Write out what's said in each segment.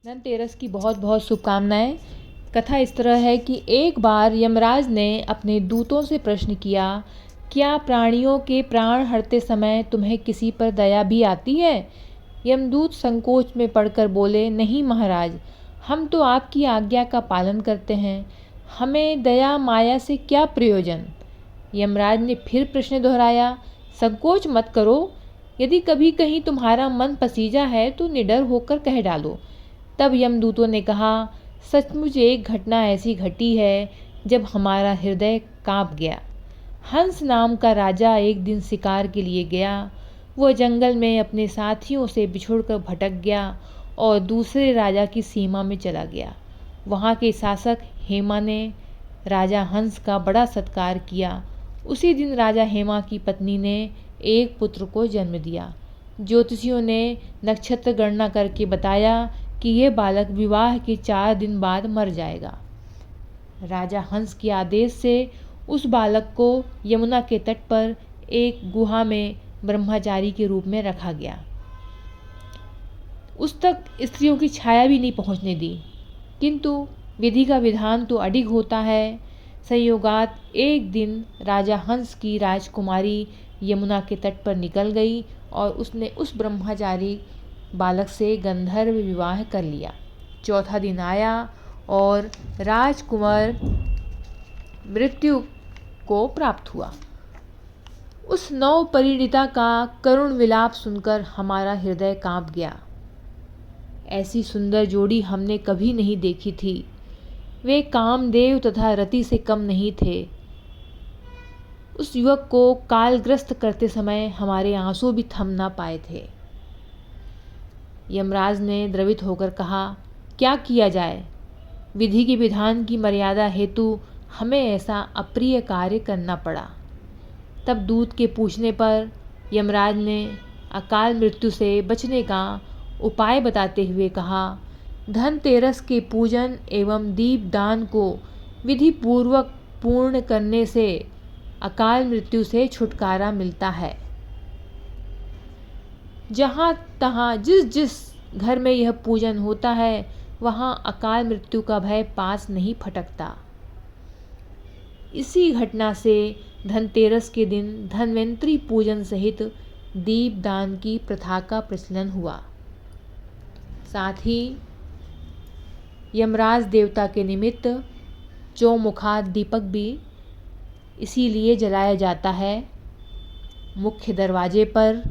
धनतेरस की बहुत बहुत शुभकामनाएं। कथा इस तरह है कि एक बार यमराज ने अपने दूतों से प्रश्न किया, क्या प्राणियों के प्राण हरते समय तुम्हें किसी पर दया भी आती है? यमदूत संकोच में पड़कर बोले, नहीं महाराज, हम तो आपकी आज्ञा का पालन करते हैं, हमें दया माया से क्या प्रयोजन? यमराज ने फिर प्रश्न दोहराया, संकोच मत करो, यदि कभी कहीं तुम्हारा मन पसीजा है तो निडर होकर कह डालो। तब यमदूतों ने कहा, सचमुच एक घटना ऐसी घटी है जब हमारा हृदय कांप गया। हंस नाम का राजा एक दिन शिकार के लिए गया। वह जंगल में अपने साथियों से बिछुड़कर भटक गया और दूसरे राजा की सीमा में चला गया। वहाँ के शासक हेमा ने राजा हंस का बड़ा सत्कार किया। उसी दिन राजा हेमा की पत्नी ने एक पुत्र को जन्म दिया। ज्योतिषियों ने नक्षत्र गणना करके बताया कि यह बालक विवाह के 4 दिन बाद मर जाएगा। राजा हंस के आदेश से उस बालक को यमुना के तट पर एक गुहा में ब्रह्मचारी के रूप में रखा गया। उस तक स्त्रियों की छाया भी नहीं पहुंचने दी। किंतु विधि का विधान तो अडिग होता है। संयोगात एक दिन राजा हंस की राजकुमारी यमुना के तट पर निकल गई और उसने उस ब्रह्मचारी बालक से गंधर्व विवाह कर लिया। चौथा दिन आया और राजकुमार मृत्यु को प्राप्त हुआ। उस नव परिणीता का करुण विलाप सुनकर हमारा हृदय कांप गया। ऐसी सुंदर जोड़ी हमने कभी नहीं देखी थी। वे कामदेव तथा रति से कम नहीं थे। उस युवक को कालग्रस्त करते समय हमारे आंसू भी थम ना पाए थे। यमराज ने द्रवित होकर कहा, क्या किया जाए? विधि के विधान की मर्यादा हेतु हमें ऐसा अप्रिय कार्य करना पड़ा। तब दूत के पूछने पर यमराज ने अकाल मृत्यु से बचने का उपाय बताते हुए कहा, धनतेरस के पूजन एवं दीपदान को विधि पूर्वक पूर्ण करने से अकाल मृत्यु से छुटकारा मिलता है। जहाँ तहाँ जिस जिस घर में यह पूजन होता है वहाँ अकाल मृत्यु का भय पास नहीं फटकता। इसी घटना से धनतेरस के दिन धन्वंतरी पूजन सहित दीपदान की प्रथा का प्रचलन हुआ। साथ ही यमराज देवता के निमित्त चौमुखा दीपक भी इसीलिए जलाया जाता है। मुख्य दरवाजे पर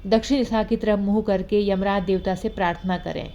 दक्षिण दिशा की तरफ मुँह करके यमराज देवता से प्रार्थना करें।